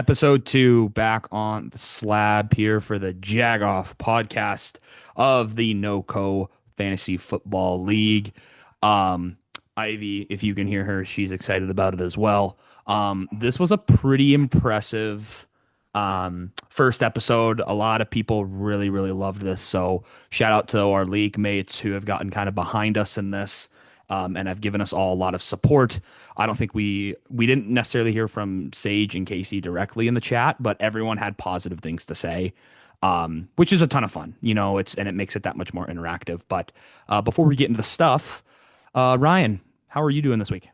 Episode 2 back on the slab here for the Jagoff podcast of the NoCo Fantasy Football League. Um, Ivy, if you can hear her, she's excited about it as well. This was a pretty impressive first episode. A lot of people really, really loved this. So shout out to our league mates who have gotten kind of behind us in this. And have given us all a lot of support. I don't think we didn't necessarily hear from Sage and Casey directly in the chat, but everyone had positive things to say, which is a ton of fun. It makes it that much more interactive. But before we get into the stuff, Ryan, how are you doing this week?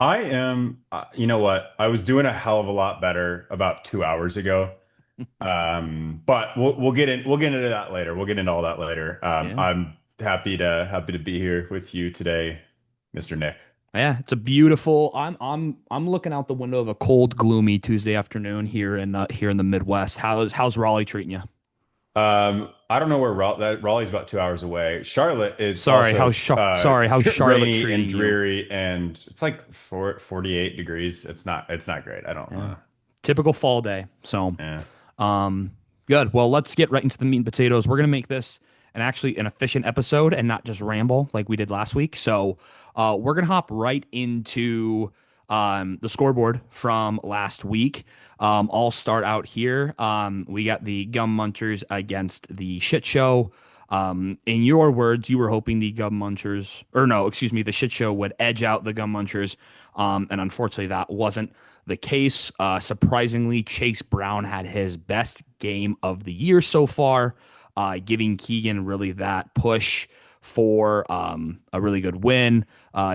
I am, you know what? I was doing a hell of a lot better about 2 hours ago. But we'll get into that later. We'll get into all that later. Yeah. I'm happy to be here with you today, Mr. Nick. Yeah, it's a beautiful. I'm looking out the window of a cold, gloomy Tuesday afternoon here in the Midwest. How's Raleigh treating you? I don't know where Raleigh's about 2 hours away. Charlotte is Sorry, also how's Charlotte rainy and treating you? dreary, and it's like 48 degrees. It's not great. I don't Yeah. Typical fall day. So, yeah. um, good. Well, let's get right into the meat and potatoes. We're gonna make this an efficient episode and not just ramble like we did last week. So, we're gonna hop right into the scoreboard from last week. I'll start out here. We got the Gum Munchers against the Shit Show. In your words, you were hoping the Gum Munchers, or no, excuse me, the Shit Show would edge out the Gum Munchers. And unfortunately, that wasn't the case. Surprisingly, Chase Brown had his best game of the year so far, giving Keegan really that push for a really good win.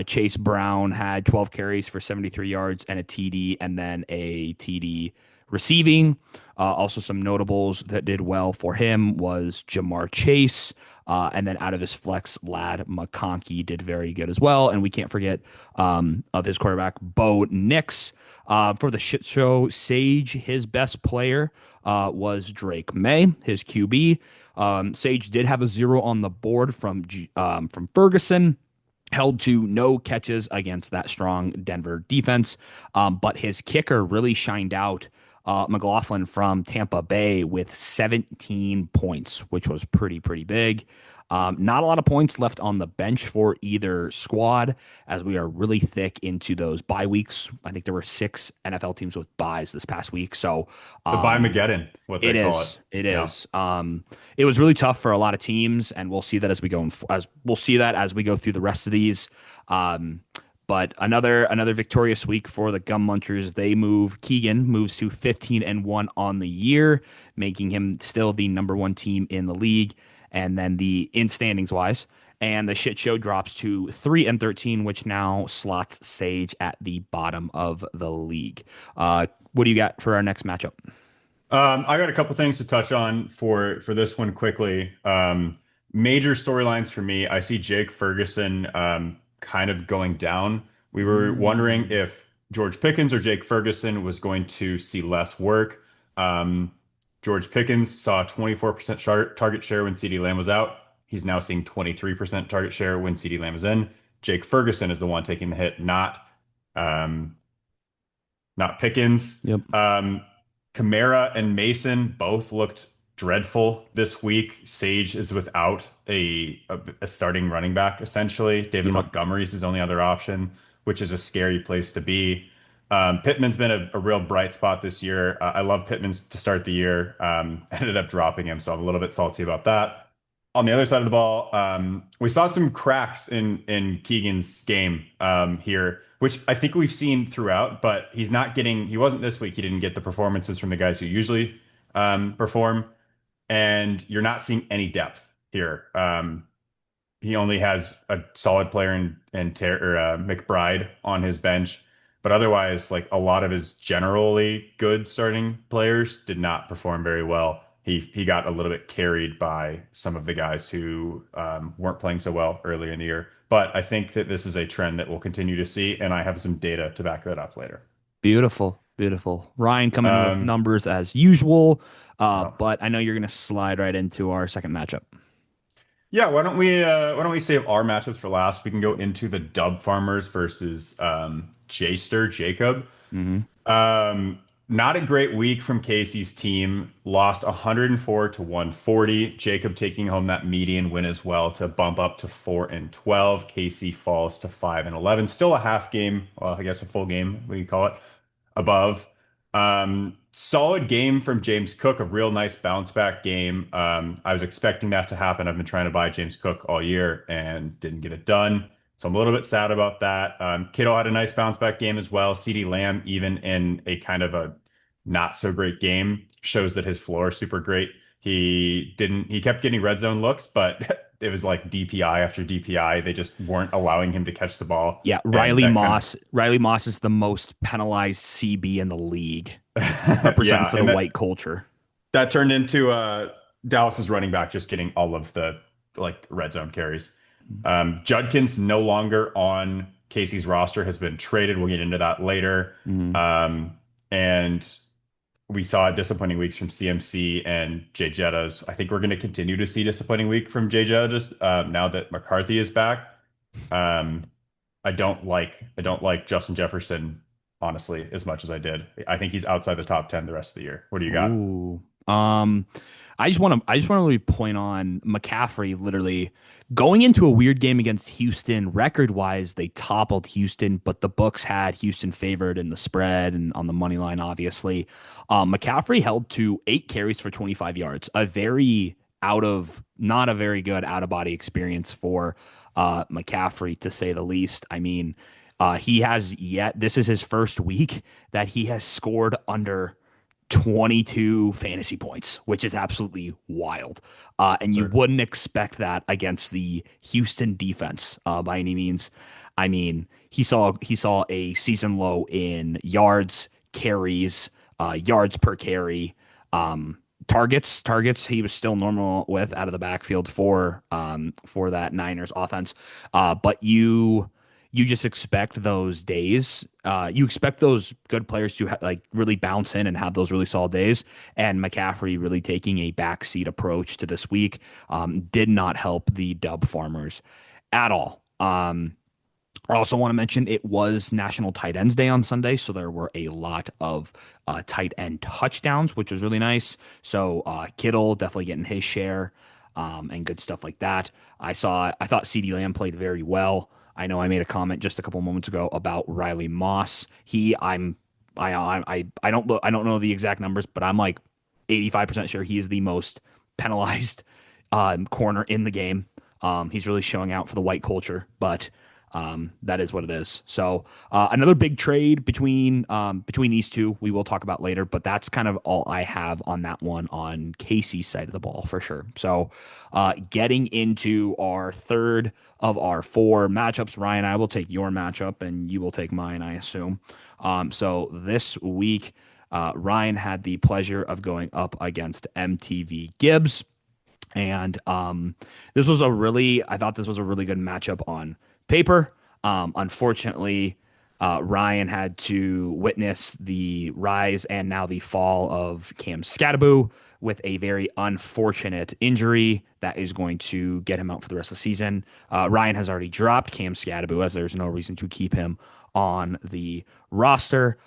Chase Brown had 12 carries for 73 yards and a TD, and then a TD receiving. Also, some notables that did well for him was Jamar Chase. And then out of his flex, Lad McConkey did very good as well. And we can't forget of his quarterback, Bo Nix. For the shit show, Sage, his best player was Drake May, his QB. Sage did have a 0 on the board from Ferguson, held to no catches against that strong Denver defense. But his kicker really shined out. McLaughlin from Tampa Bay with 17 points, which was pretty big. Not a lot of points left on the bench for either squad, as we are really thick into those bye weeks. I think there were 6 NFL teams with byes this past week, so The um, Mageddon, what it they call it. is. It Yeah. is. It was really tough for a lot of teams, and we'll see that as we'll see that as we go through the rest of these. Um, but another victorious week for the Gum Munchers. Keegan moves to 15-1 on the year, making him still the number one team in the league. And then the in standings wise, and the shit show drops to 3-13, which now slots Sage at the bottom of the league. What do you got for our next matchup? I got a couple things to touch on for this one quickly. Major storylines for me. I see Jake Ferguson kind of going down. We were wondering Mm. if George Pickens or Jake Ferguson was going to see less work. Um, George Pickens saw 24% target share when CeeDee Lamb was out. He's now seeing 23% target share when CeeDee Lamb is in. Jake Ferguson is the one taking the hit, um, not Pickens. Yep. Kamara and Mason both looked dreadful this week. Sage is without a starting running back, essentially. David Yep. Montgomery's his only other option, which is a scary place to be. Pittman's been a real bright spot this year. I love Pittman to start the year. Ended up dropping him, so I'm a little bit salty about that. On the other side of the ball, we saw some cracks in Keegan's game here, which I think we've seen throughout, but he wasn't this week. He didn't get the performances from the guys who usually perform, and you're not seeing any depth here. He only has a solid player in McBride on his bench, but otherwise, like a lot of his generally good starting players did not perform very well. He got a little bit carried by some of the guys who weren't playing so well earlier in the year. But I think that this is a trend that we'll continue to see, and I have some data to back that up later. Beautiful, beautiful. Ryan coming in with Um, numbers as usual, yeah. but I know you're going to slide right into our second matchup. Yeah, why don't we save our matchups for last? We can go into the Dub Farmers versus Jaster Jacob. Hmm. Um, Not a great week from Casey's team. Lost 104 to 140. Jacob taking home that median win as well to bump up to 4 and 12. Casey falls to 5 and 11. Still a half game, well, I guess a full game, we call it, above. Solid game from James Cook, a real nice bounce back game. I was expecting that to happen. I've been trying to buy James Cook all year and didn't get it done. So I'm a little bit sad about that. Kittle had a nice bounce back game as well. CeeDee Lamb, even in a kind of a not so great game, shows that his floor is super great. He kept getting red zone looks, but it was like DPI after DPI. They just weren't allowing him to catch the ball. Yeah, And Riley that kind Moss. Riley Moss is the most penalized CB in the league, of, representing yeah, for the and white culture. that turned into Dallas's running back just getting all of the like red zone carries. Judkins no longer on Casey's roster, has been traded. We'll get into that later. Mhm. And we saw disappointing weeks from CMC and Jay Jettas. I think we're going to continue to see disappointing week from Jay Jettas now that McCarthy is back. Um, I don't like Justin Jefferson honestly as much as I did. I think he's outside the top 10 the rest of the year. What do you got? Ooh. I just want to really point on McCaffrey literally going into a weird game against Houston. Record wise, they toppled Houston, but the books had Houston favored in the spread and on the money line, obviously. McCaffrey held to 8 carries for 25 yards, a very not a very good out of body experience for McCaffrey, to say the least. I mean, this is his first week that he has scored under 22 fantasy points, which is absolutely wild. And you Sir. wouldn't expect that against the Houston defense by any means. I mean, he saw a season low in yards, carries, yards per carry, targets. He was still normal with out of the backfield for that Niners offense. But you just expect those days. You expect those good players to like really bounce in and have those really solid days. And McCaffrey really taking a backseat approach to this week did not help the Dub Farmers at all. I also want to mention it was National Tight Ends Day on Sunday, so there were a lot of tight end touchdowns, which was really nice. So Kittle definitely getting his share and good stuff like that. I thought CeeDee Lamb played very well. I know I made a comment just a couple moments ago about Riley Moss. I don't know the exact numbers, but I'm like 85% sure he is the most penalized corner in the game. He's really showing out for the white culture, but that is what it is. So another big trade between these two we will talk about later, but that's kind of all I have on that one on Casey's side of the ball for sure. So getting into our third of our four matchups, Ryan, I will take your matchup and you will take mine, I assume. So this week, Ryan had the pleasure of going up against MTV Gibbs. And I thought this was a really good matchup on paper. Unfortunately, Ryan had to witness the rise and now the fall of Cam Scattaboo with a very unfortunate injury that is going to get him out for the rest of the season. Ryan has already dropped Cam Scattaboo as there's no reason to keep him on the roster.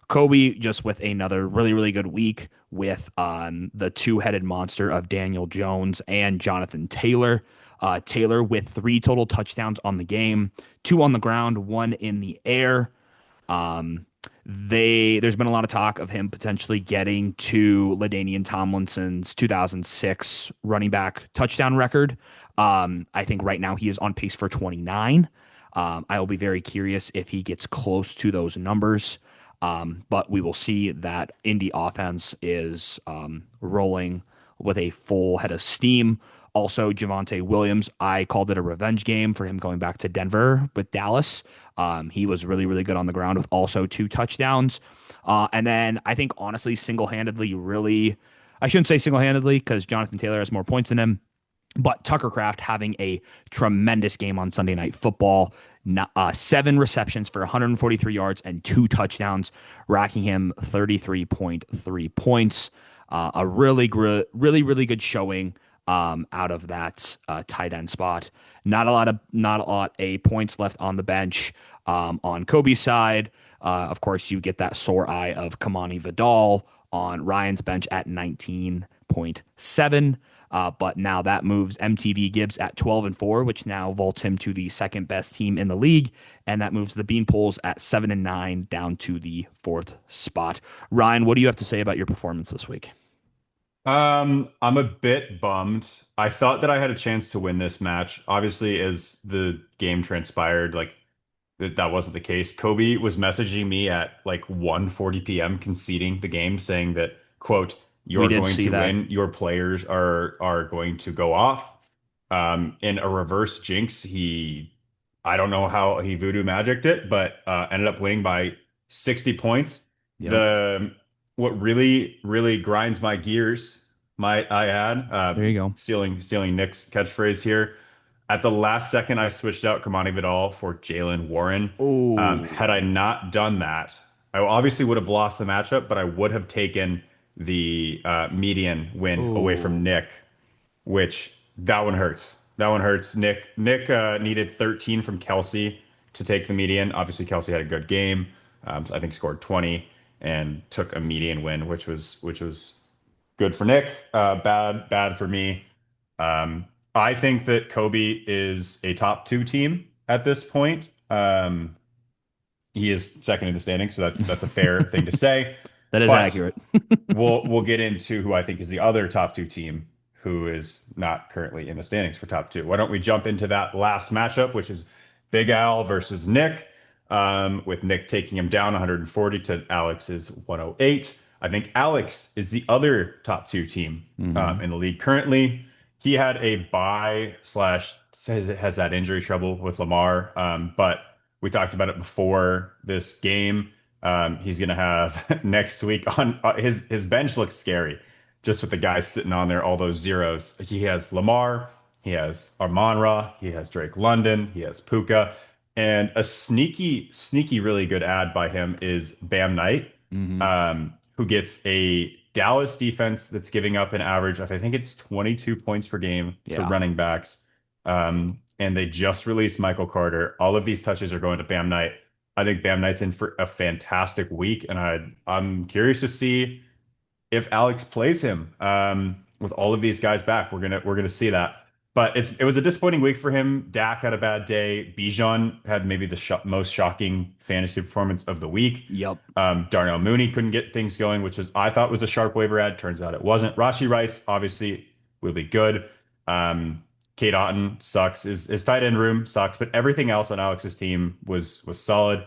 Kobe just with another really, really good week with the two-headed monster of Daniel Jones and Jonathan Taylor. Taylor with 3 total touchdowns on the game, 2 on the ground, 1 in the air. There's been a lot of talk of him potentially getting to LaDainian Tomlinson's 2006 running back touchdown record. I think right now he is on pace for 29. I will be very curious if he gets close to those numbers. But we will see that Indy offense is rolling with a full head of steam. Also, Javonte Williams, I called it a revenge game for him going back to Denver with Dallas. He was really, really good on the ground with also 2 touchdowns. And then I think, honestly, I shouldn't say single handedly because Jonathan Taylor has more points than him. But Tucker Kraft having a tremendous game on Sunday Night Football. 7 receptions for 143 yards and 2 touchdowns, racking him 33.3 points. A really, really good showing out of that tight end spot. Not a lot of points left on the bench. On Kobe's side, of course, you get that sore eye of Kamani Vidal on Ryan's bench at 19.7. But now that moves MTV Gibbs at 12-4, which now vaults him to the second best team in the league. And that moves the Beanpoles at 7-9 down to the fourth spot. Ryan, what do you have to say about your performance this week? I'm a bit bummed. I thought that I had a chance to win this match. Obviously, as the game transpired, like that wasn't the case. Kobe was messaging me at like 1:40 p.m. conceding the game, saying that, quote, We "You're did going see to that. win. Your players are going to go off." In a reverse jinx, I don't know how he voodoo magicked it, but ended up winning by 60 points. Yep. The What really grinds my gears, might I add, There you go. stealing Nick's catchphrase here. At the last second, I switched out Kamani Vidal for Jalen Warren. Had I Oh, not done that, I obviously would have lost the matchup, but I would have taken the median win away from oh, Nick, which that one hurts. That one hurts. Nick needed 13 from Kelsey to take the median. Obviously, Kelsey had a good game. So I think scored 20 and took a median win, which was good for Nick. Bad for me. I think that Kobe is a top two team at this point. He is second in the standings, so that's a fair thing to say. that is But accurate. we'll get into who I think is the other top two team who is not currently in the standings for top two. Why don't we jump into that last matchup, which is Big Al versus Nick, with Nick taking him down 140 to Alex's 108. I think Alex is the other top two team Hmm. in the league currently. He had a bye slash has that injury trouble with Lamar, but we talked about it before this game. He's gonna have next week on his bench looks scary, just with the guys sitting on there, all those zeros. He has Lamar, he has Armon-Ra, he has Drake London, he has Puka, and a sneaky, really good ad by him is Bam Knight, Hmm. who gets a Dallas defense that's giving up an average of I think it's 22 points per game to Yeah. running backs. And they just released Michael Carter. All of these touches are going to Bam Knight. I think Bam Knight's in for a fantastic week, and I'm curious to see if Alex plays him with all of these guys back. We're gonna see that. But it was a disappointing week for him. Dak had a bad day. Bijan had maybe the most shocking fantasy performance of the week. Yep. Darnell Mooney couldn't get things going, which was I thought was a sharp waiver ad. Turns out it wasn't. Rashi Rice obviously will be good. Kate Otten sucks. His tight end room sucks, but everything else on Alex's team was solid.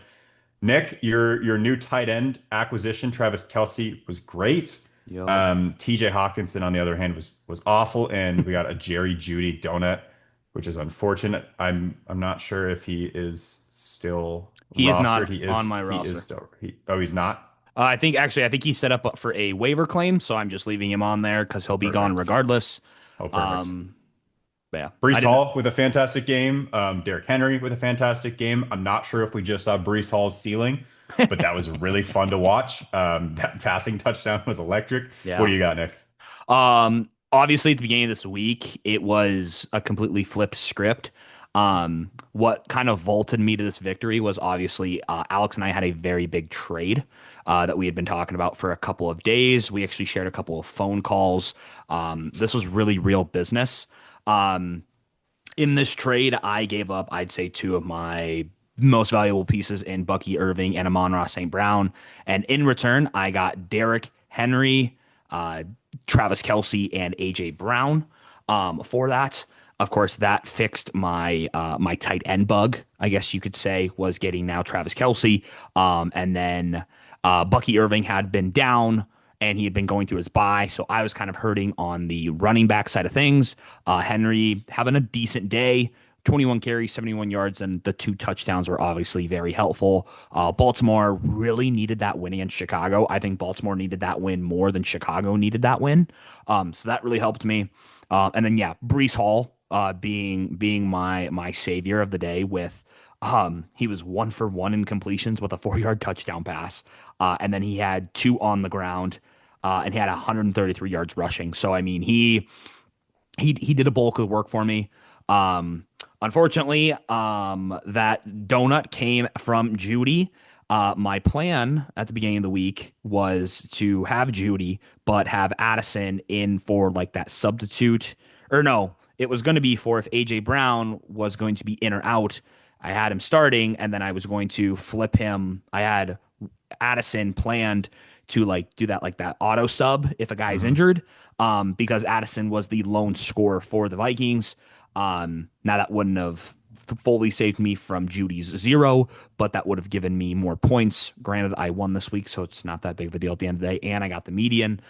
Nick, your new tight end acquisition, Travis Kelsey, was great. Yep. TJ Hawkinson, on the other hand, was awful, and we got a Jerry Judy donut, which is unfortunate. I'm not sure if he is still He is rostered. not on my He is roster. still he's not. I think he's set up for a waiver claim, so I'm just leaving him on there because he'll be gone Perfect. regardless. Oh, perfect. Um, but yeah, I Brees didn't. Hall with a fantastic game. Derrick Henry with a fantastic game. I'm not sure if we just saw Brees Hall's ceiling, but that was really fun to watch. That passing touchdown was electric. What Yeah. do you got, Nick? Obviously at the beginning of this week, it was a completely flipped script. What kind of vaulted me to this victory was obviously Alex and I had a very big trade that we had been talking about for a couple of days. We actually shared a couple of phone calls. This was really real business. Um, in this trade, I gave up, I'd say, two of my most valuable pieces in Bucky Irving and Amon-Ra St. Brown. And in return, I got Derrick Henry, uh, Travis Kelsey, and AJ Brown for that. Of course, that fixed my tight end bug, I guess you could say, was getting now Travis Kelsey. And then Bucky Irving had been down and he had been going through his bye. So I was kind of hurting on the running back side of things. Henry having a decent day, 21 carries, 71 yards, and the two touchdowns were obviously very helpful. Baltimore really needed that win against Chicago. I think Baltimore needed that win more than Chicago needed that win. So that really helped me. And then yeah, Brees Hall being my savior of the day with he was 1 for 1 in completions with a 4 yard touchdown pass. And then he had two on the ground, and he had 133 yards rushing. So, I mean, he did a bulk of the work for me. Um, Unfortunately, that donut came from Judy. My plan at the beginning of the week was to have Judy, but have Addison in for like that substitute. Or no, it was going to be for if AJ Brown was going to be in or out. I had him starting, and then I was going to flip him. I had Addison planned to like do that like that auto sub if a guy is Hmm. injured, because Addison was the lone scorer for the Vikings. Now that wouldn't have fully saved me from Judy's zero, but that would have given me more points. Granted, I won this week, so it's not that big of a deal at the end of the day, and I got the median.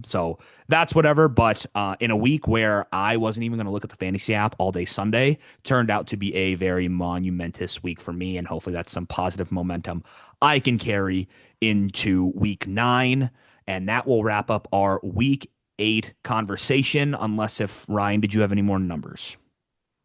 So that's whatever. But in a week where I wasn't even going to look at the fantasy app all day Sunday, turned out to be a very monumentous week for me, and hopefully that's some positive momentum I can carry into week 9. And that will wrap up our week 8 conversation. Unless if Ryan, did you have any more numbers?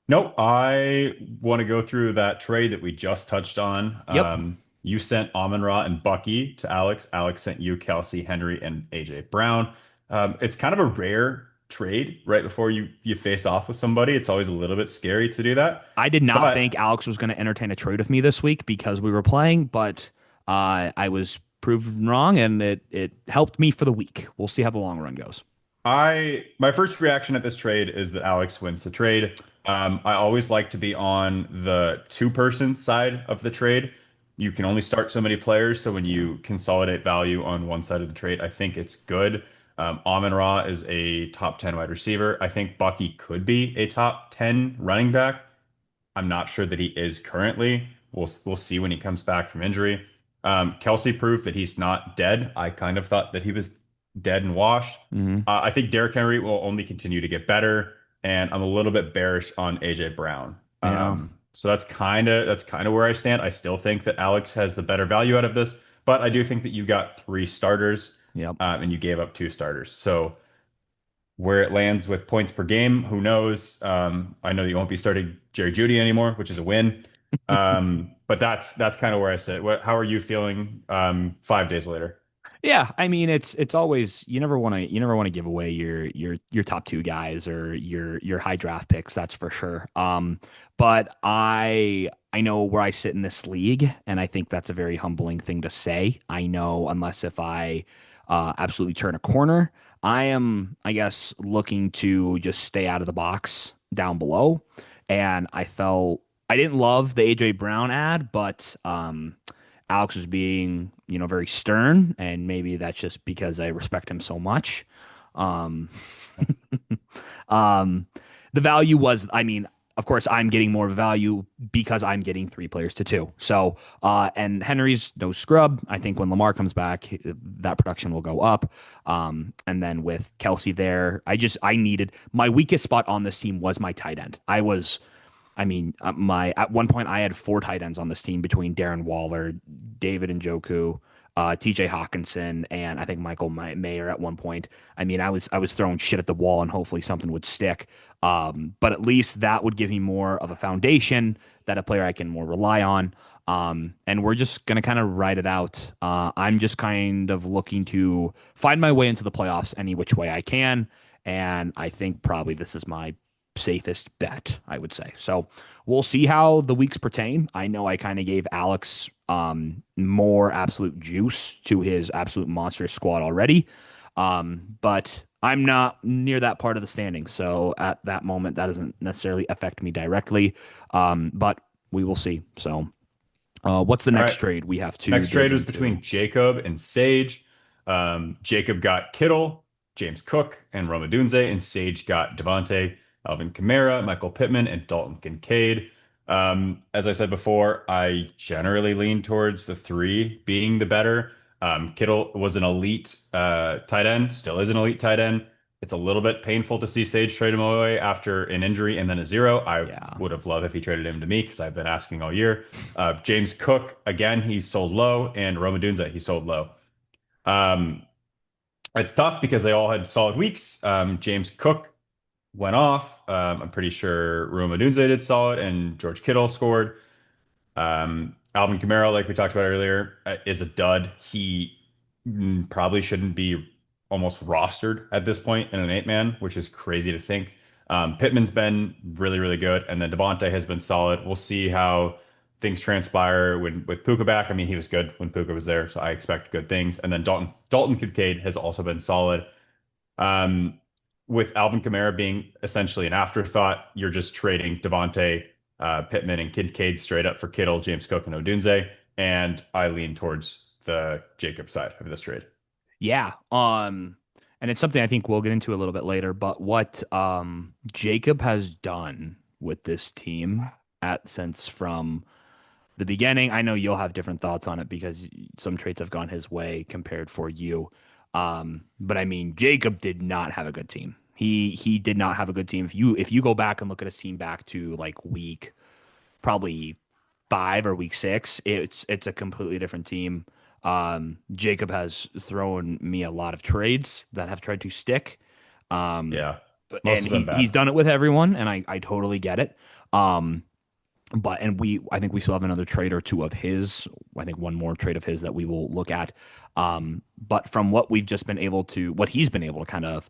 Nope, I want to go through that trade that we just touched on. Yep. You sent Amon-Ra and Bucky to Alex. Alex sent you Kelsey, Henry, and AJ Brown. It's kind of a rare trade right before you face off with somebody. It's always a little bit scary to do that. I did not think But Alex was going to entertain a trade with me this week because we were playing, but I was proven wrong, and it helped me for the week. We'll see how the long run goes. my first reaction at this trade is that Alex wins the trade. I always like to be on the two-person side of the trade. You can only start so many players, so when Yeah. you consolidate value on one side of the trade, I think it's good. Amon-Ra is a top 10 wide receiver. I think Bucky could be a top 10 running back. I'm not sure that he is currently. We'll see when he comes back from injury. Kelsey proved that he's not dead. I kind of thought that he was dead and washed. Hmm. I think Derrick Henry will only continue to get better, and I'm a little bit bearish on AJ Brown. Yeah. So that's kind of where I stand. I still think that Alex has the better value out of this, but I do think that you got three starters, Yep. and you gave up two starters. So where it lands with points per game, who knows? I know you won't be starting Jerry Judy anymore, which is a win. But that's kind of where I sit. How are you feeling 5 days later? Yeah, I mean it's always you never want to give away your top two guys or your high draft picks, that's for sure. But I know where I sit in this league, and I think that's a very humbling thing to say. I know unless if I absolutely turn a corner, I am, I guess, looking to just stay out of the box down below. And I didn't love the AJ Brown ad, but Alex was being, very stern, and maybe that's just because I respect him so much. Um, um, the value was, I mean, of course, I'm getting more value because I'm getting 3 players to 2. So, and Henry's no scrub. I think when Lamar comes back, that production will go up. And then with Kelsey there, I needed my weakest spot on this team was my tight end. I mean, my at one point I had 4 tight ends on this team between Darren Waller, David Njoku, T.J. Hawkinson, and I think Michael Mayer at one point. I mean, I was throwing shit at the wall, and hopefully something would stick. But at least that would give me more of a foundation that a player I can more rely on. And we're just gonna kind of ride it out. I'm just kind of looking to find my way into the playoffs any which way I can, and I think probably this is my safest bet, I would say. So we'll see how the weeks pertain. I know I kind of gave Alex more absolute juice to his absolute monstrous squad already. But I'm not near that part of the standing. So at that moment, that doesn't necessarily affect me directly. But we will see. So what's the All next right. trade we have to Next trade dig was into? between Jacob and Sage. Jacob got Kittle, James Cook, and Roma Dunze, and Sage got Devontae, Alvin Kamara, Michael Pittman, and Dalton Kincaid. As I said before, I generally lean towards the three being the better. Kittle was an elite tight end, still is an elite tight end. It's a little bit painful to see Sage trade him away after an injury and then a zero. I Yeah. would have loved if he traded him to me because I've been asking all year. James Cook, again, he sold low, and Roma Dunze, he sold low. Um, it's tough because they all had solid weeks. James Cook went off. I'm pretty sure Roma Dunze did solid, and George Kittle scored. Alvin Kamara, like we talked about earlier, is a dud. He probably shouldn't be. almost rostered at this point in an eight man, which is crazy to think. Pittman's been really, really good, and then Devontae has been solid. We'll see how things transpire when with Puka back. I mean, he was good when Puka was there, so I expect good things. And then Dalton Kincaid has also been solid. Um, with Alvin Kamara being essentially an afterthought, you're just trading Devontae, Pittman, and Kincaid straight up for Kittle, James Cook, and Odunze. And I lean towards the Jacob side of this trade. Yeah. And it's something I think we'll get into a little bit later, but what Jacob has done with this team at since from the beginning, I know you'll have different thoughts on it because some traits have gone his way compared for you. But I mean, Jacob did not have a good team. He did not have a good team. If you go back and look at his team back to like week probably 5 or week 6, it's a completely different team. Jacob has thrown me a lot of trades that have tried to stick. Um, Yeah, most and of them he's bad. done it with everyone, and I totally get it. Um, but and I think we still have another trade or two of his. I think one more trade of his that we will look at. But from what we've just been able to, what he's been able to kind of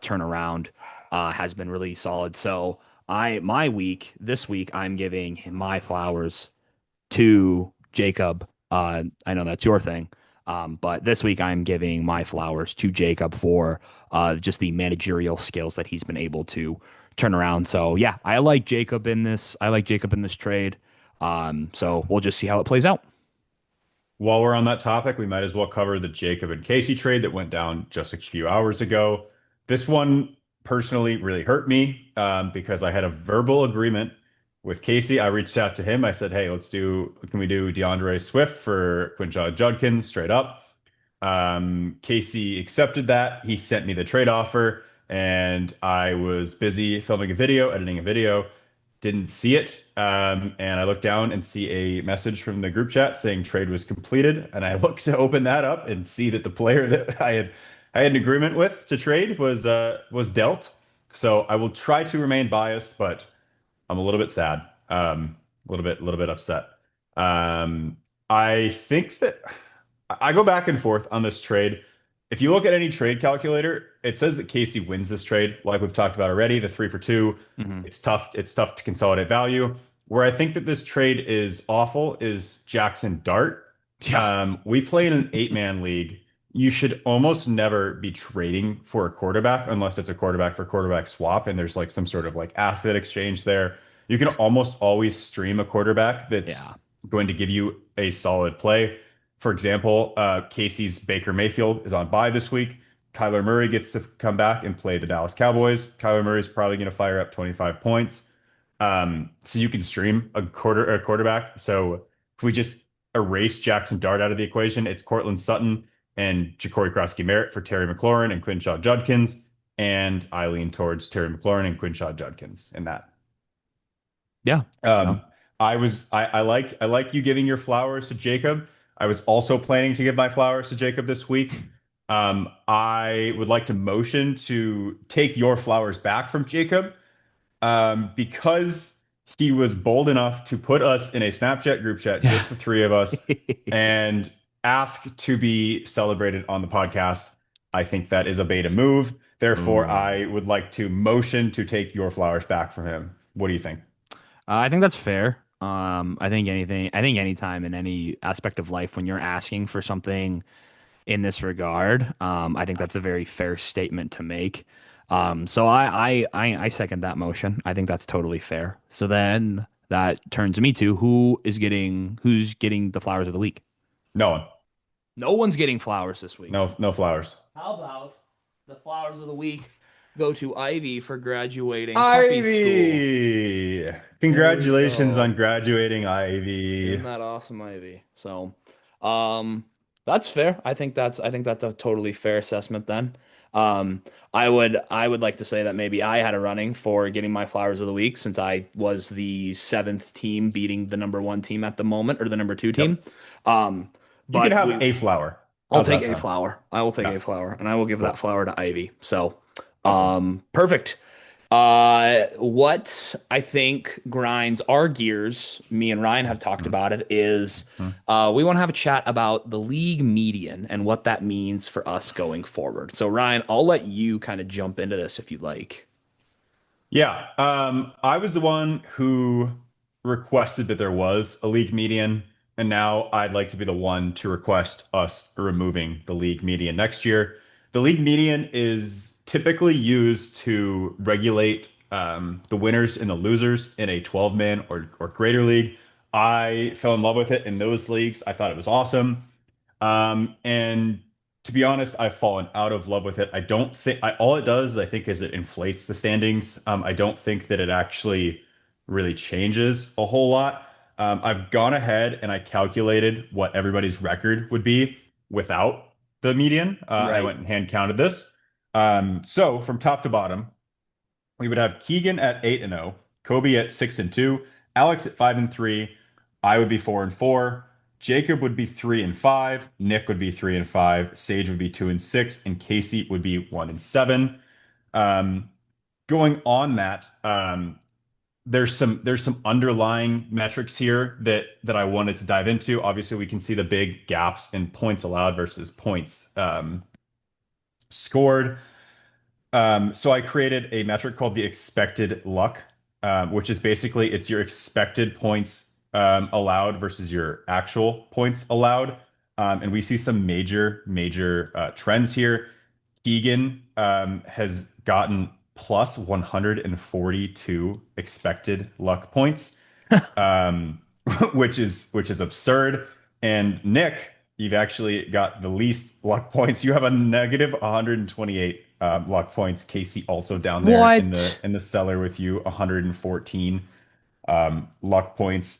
turn around, has been really solid. So my week this week, I'm giving him my flowers to Jacob. I know that's your thing. But this week I'm giving my flowers to Jacob for just the managerial skills that he's been able to turn around. So yeah, I like Jacob in this. I like Jacob in this trade. So we'll just see how it plays out. While we're on that topic, we might as well cover the Jacob and Casey trade that went down just a few hours ago. This one personally really hurt me because I had a verbal agreement with Casey. I reached out to him. I said, "Hey, can we do DeAndre Swift for Quinshon Judkins straight up?" Casey accepted that. He sent me the trade offer, and I was busy filming a video, editing a video, didn't see it. And I looked down and see a message from the group chat saying trade was completed. And I looked to open that up and see that the player that I had an agreement with to trade was dealt. So I will try to remain biased, but I'm a little bit sad, a little bit upset. Um, I think that I go back and forth on this trade. If you look at any trade calculator, it says that Casey wins this trade, like we've talked about already, the 3 for 2. Hmm. It's tough to consolidate value. Where I think that this trade is awful is Jackson Dart. Yeah. We play in an eight-man league. You should almost never be trading for a quarterback unless it's a quarterback for quarterback swap and there's like some sort of like asset exchange there. You can almost always stream a quarterback that's Yeah. going to give you a solid play. For example, Casey's Baker Mayfield is on bye this week. Kyler Murray gets to come back and play the Dallas Cowboys. Kyler Murray is probably going to fire up 25 points. So you can stream a quarterback. So if we just erase Jackson Dart out of the equation, it's Cortland Sutton and Ja'Cory Krosky-Merritt for Terry McLaurin and Quinshaw Judkins. And I lean towards Terry McLaurin and Quinshaw Judkins in that. Yeah. No. Um, I like you giving your flowers to Jacob. I was also planning to give my flowers to Jacob this week. I would like to motion to take your flowers back from Jacob because he was bold enough to put us in a Snapchat group chat, Yeah. just the three of us, and ask to be celebrated on the podcast. I think that is a beta move. Therefore, Ooh. I would like to motion to take your flowers back from him. What do you think? I think that's fair. I think anytime in any aspect of life when you're asking for something in this regard, I think that's a very fair statement to make. So I second that motion. I think that's totally fair. So then that turns me to who's getting the flowers of the week. No one. No one's getting flowers this week. No, no flowers. How about the flowers of the week go to Ivy for graduating puppy school? Ivy! There we Congratulations on go. graduating, Ivy. Isn't that awesome, Ivy? So, um, that's fair. I think that's a totally fair assessment then. Um, I would like to say that maybe I had a running for getting my flowers of the week since I was the seventh team beating the number one team at the moment or the number two team. Yep. Um, You can but have we a flower. I'll How's take that a sound? flower. I will take Yeah, a flower and I will give that cool. flower to Ivy. So, Awesome. perfect. What I think grinds our gears, me and Ryan have talked about it, is Mhm. we want to have a chat about the league median and what that means for us going forward. So, Ryan, I'll let you kind of jump into this if you'd like. Yeah, I was the one who requested that there was a league median, and now I'd like to be the one to request us removing the league median next year. The league median is typically used to regulate the winners and the losers in a 12-man or greater league. I fell in love with it in those leagues. I thought it was awesome. And to be honest, I've fallen out of love with it. I don't think all it does, I think, is it inflates the standings. I don't think that it actually really changes a whole lot. I've gone ahead and I calculated what everybody's record would be without the median. I Right. went and hand counted this. So from top to bottom, we would have Keegan at 8-0, Kobe at 6-2, Alex at 5-3, I would be 4-4, Jacob would be 3-5, Nick would be 3-5, Sage would be 2-6, and Casey would be 1-7. Um, Going on that, there's some underlying metrics here that I wanted to dive into. Obviously, we can see the big gaps in points allowed versus points scored. So I created a metric called the expected luck, which is basically it's your expected points allowed versus your actual points allowed. And we see some major trends here. Keegan has gotten plus 142 expected luck points, um, which is absurd. And Nick, you've actually got the least luck points. You have a negative 128 luck points. Casey also down there in the What? cellar with you, 114 luck points.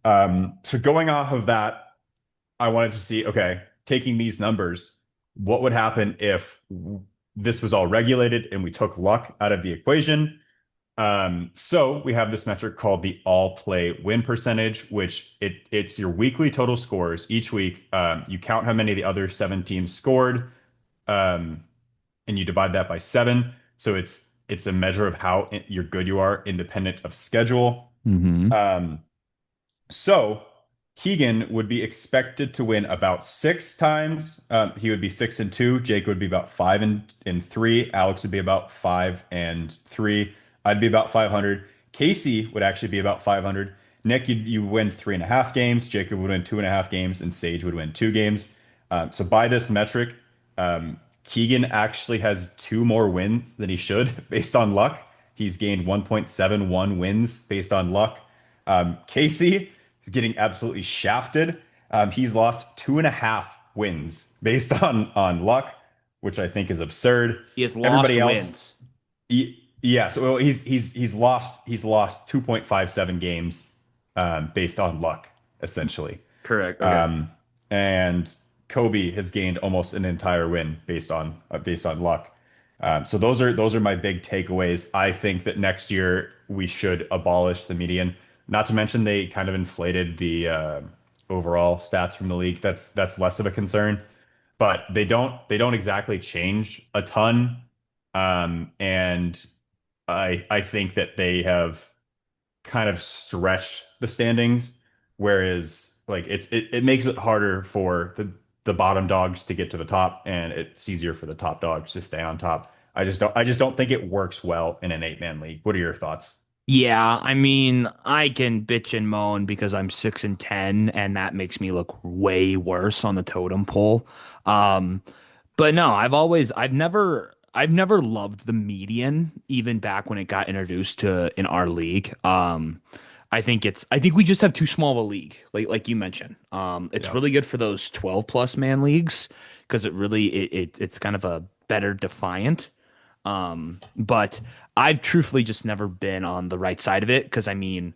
So going off of that, I wanted to see, okay, taking these numbers, what would happen if this was all regulated and we took luck out of the equation? So we have this metric called the all play win percentage, which it's your weekly total scores each week. You count how many of the other seven teams scored, um, and you divide that by seven. So it's a measure of how you're good you are, independent of schedule. Hmm. Um, so Keegan would be expected to win about six times. He would be 6-2. Jake would be about 5-3. Alex would be about 5-3. I'd be about 500. Casey would actually be about 500. Nick, you win 3.5 games. Jacob would win 2.5 games, and Sage would win 2 games. So by this metric, Keegan actually has two more wins than he should based on luck. He's gained 1.71 wins based on luck. Casey is getting absolutely shafted. He's lost 2.5 wins based on luck, which I think is absurd. He has lost Everybody else, wins. yeah. So well, he's lost 2.57 games based on luck, essentially. Correct. Okay. Um, and Kobe has gained almost an entire win based on luck. So those are my big takeaways. I think that next year we should abolish the median. Not to mention they kind of inflated the overall stats from the league. That's less of a concern, but they don't exactly change a ton. And I think that they have kind of stretch the standings, whereas like it makes it harder for the bottom dogs to get to the top, and it's easier for the top dogs to stay on top. I just don't think it works well in an 8-man league. What are your thoughts? Yeah, I mean, I can bitch and moan because I'm 6-10, and that makes me look way worse on the totem pole. Um, but no, I've never loved the median, even back when it got introduced to in our league. I think we just have too small of a league, like you mentioned. It's Yeah. really good for those 12 plus man leagues because it's kind of a better defiant. But I've truthfully just never been on the right side of it because I mean,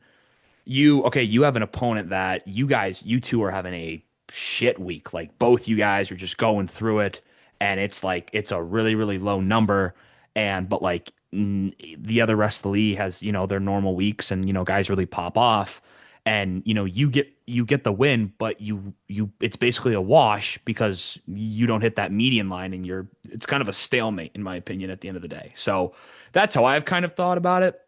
you have an opponent that you two are having a shit week. Like both you guys are just going through it, and it's like it's a really, really low number. And but the other rest of the league has, their normal weeks and guys really pop off. and you get the win, but you it's basically a wash because you don't hit that median line, and it's kind of a stalemate in my opinion at the end of the day. So that's how I've kind of thought about it,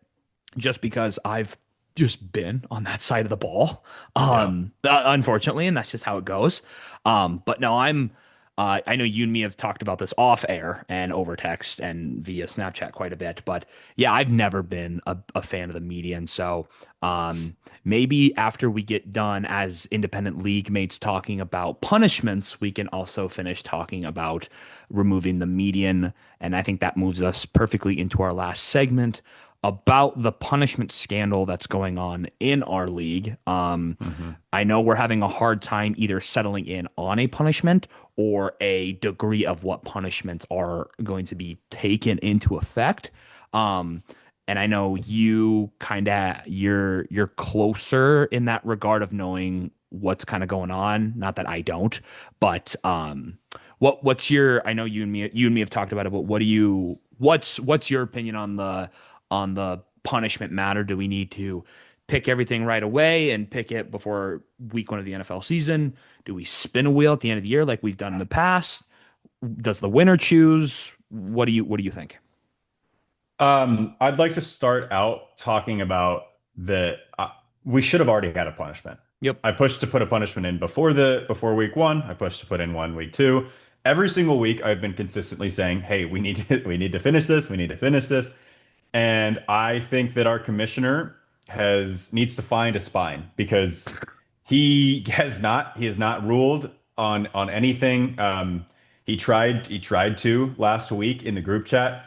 just because I've just been on that side of the ball, Yeah. unfortunately, and that's just how it goes. But no, I know you and me have talked about this off air and over text and via Snapchat quite a bit, but yeah, I've never been a fan of the median. So maybe after we get done as independent league mates talking about punishments, we can also finish talking about removing the median. And I think that moves us perfectly into our last segment about the punishment scandal that's going on in our league. Hmm. I know we're having a hard time either settling in on a punishment or a degree of what punishments are going to be taken into effect. Um, and I know you're closer in that regard of knowing what's kind of going on. Not that I don't, but what's your? I know you and me have talked about it, but what's your opinion on the punishment matter? Do we need to pick everything right away and pick it before week one of the NFL season? Do we spin a wheel at the end of the year like we've done in the past? Does the winner choose? What do you think? I'd like to start out talking about the we should have already had a punishment. Yep. I pushed to put a punishment in before week one. I pushed to put in one week two. Every single week I've been consistently saying, "Hey, we need to finish this. We need to finish this." And I think that our commissioner has needs to find a spine because he has not ruled on anything. He tried to last week in the group chat.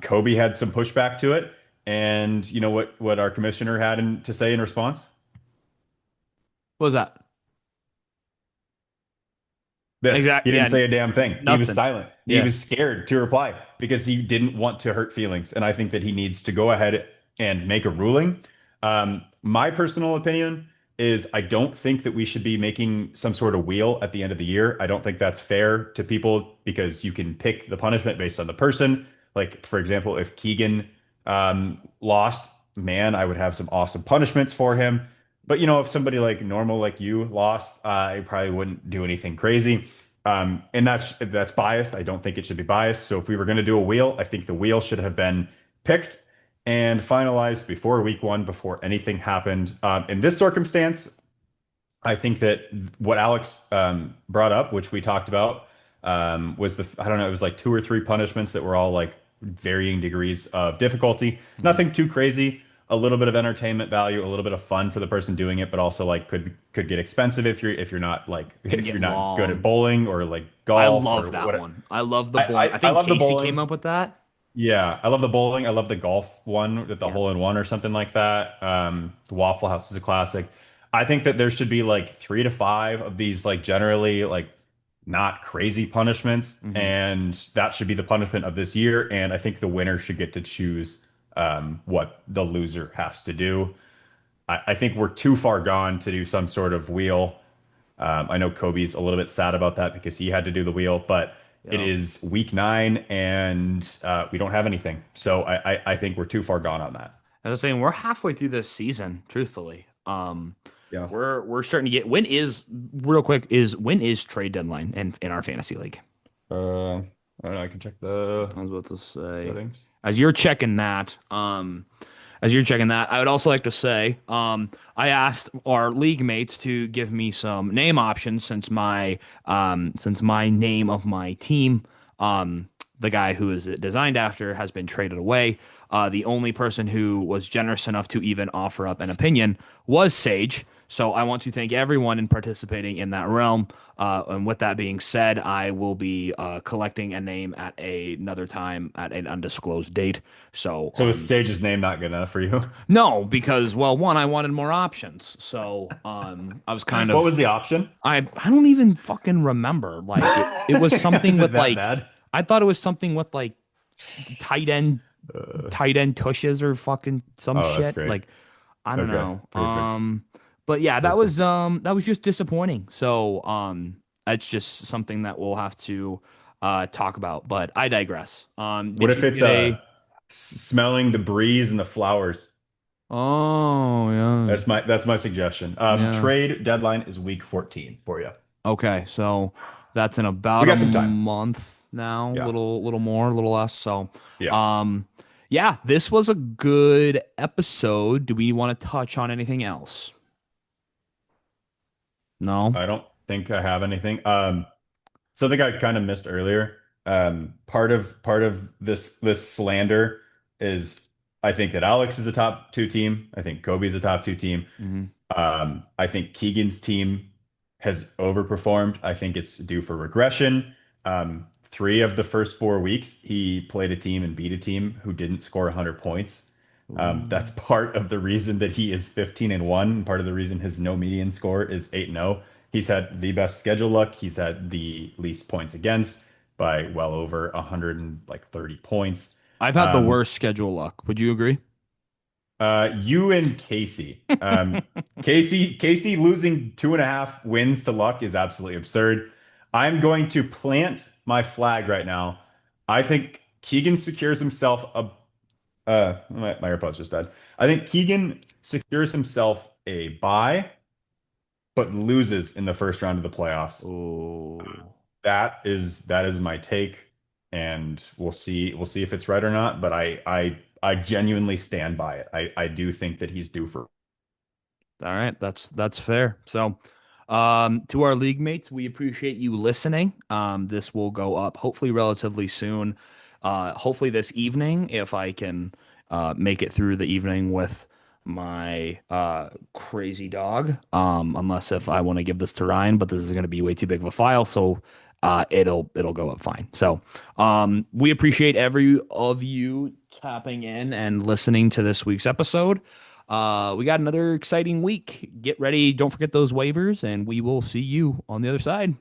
Kobe had some pushback to it, and you know what our commissioner had to say in response? What was that? This. He Exactly. didn't Yeah. say a damn thing. He was Nothing. silent. He Yeah. was scared to reply because he didn't want to hurt feelings. And I think that he needs to go ahead and make a ruling. My personal opinion is I don't think that we should be making some sort of wheel at the end of the year. I don't think that's fair to people because you can pick the punishment based on the person. Like, for example, if Keegan lost, man, I would have some awesome punishments for him. But if somebody like normal like you lost, I probably wouldn't do anything crazy. And that's biased. I don't think it should be biased. So if we were going to do a wheel, I think the wheel should have been picked and finalized before week one, before anything happened. In this circumstance, I think that what Alex brought up, which we talked about, was I don't know, it was like two or three punishments that were all like varying degrees of difficulty. Mhm. Nothing too crazy. A little bit of entertainment value, a little bit of fun for the person doing it, but also like could get expensive if you're not like Can if get you're not good at long. bowling or like I golf or love that what. one. I love the bowling. I I think love the Casey came bowling. up with that. Yeah, I love the bowling. I love the golf one with the Yeah. hole in one or something like that. The Waffle House is a classic. I think that there should be like three to five of these like generally like not crazy punishments, Hmm. and that should be the punishment of this year. And I think the winner should get to choose what the loser has to do. I think we're too far gone to do some sort of wheel. I know Kobe's a little bit sad about that because he had to do the wheel, but it Yeah. is week nine and we don't have anything. So I think we're too far gone on that. As I was saying, we're halfway through this season, truthfully. Yeah. We're starting to get when is trade deadline in our fantasy league? I don't know. I can check the I was about to say, settings. as you're checking that, I would also like to say, I asked our league mates to give me some name options since my name of my team, the guy who is it designed after, has been traded away. The only person who was generous enough to even offer up an opinion was Sage. So I want to thank everyone in participating in that realm. And with that being said, I will be collecting a name at another time at an undisclosed date. So So is Sage's name not good enough for you? no, because well, one, I wanted more options. So I was kind What of was the option? I don't even fucking remember. Like it was something Is it with that like bad? I thought it was something with like tight end Uh, tight end tushes or fucking some oh, that's shit. great. Like I don't Okay, know. perfect, But yeah, perfect. that was just disappointing. So that's just something that we'll have to talk about. But I digress. What Did if you it's get a smelling the breeze and the flowers? Oh, yeah. That's my suggestion. Yeah. Trade deadline is week 14 for you. Okay, so that's in We about a got some time. month now, Yeah. little more, a little less. So, Yeah. um, yeah, this was a good episode. Do we want to touch on anything else? No? I don't think I have anything. Something I kind of missed earlier. Part of this slander is I think that Alex is a top two team. I think Kobe's a top two team. Hmm. I think Keegan's team has overperformed. I think it's due for regression. 3 of the first 4 weeks, he played a team and beat a team who didn't score 100 points. That's Ooh. part of the reason that he is 15-1. Part of the reason his no median score is 8-0. He's had the best schedule luck. He's had the least points against by well over 130 points. I've had the Um, worst schedule luck. Would you agree? you and Casey. Casey losing 2.5 wins to luck is absolutely absurd. I'm going to plant my flag right now. I think Keegan secures himself a my AirPods just died. I think Keegan secures himself a bye, but loses in the first round of the playoffs. Oh, That is my take, and we'll see if it's right or not. But I genuinely stand by it. I do think that he's due for. all right. That's fair. So, to our league mates, we appreciate you listening. This will go up hopefully relatively soon. Hopefully this evening, if I can make it through the evening with my crazy dog. Unless if I want to give this to Ryan, but this is going to be way too big of a file, so it'll go up fine. So, we appreciate every of you tapping in and listening to this week's episode. We got another exciting week. Get ready. Don't forget those waivers, and we will see you on the other side.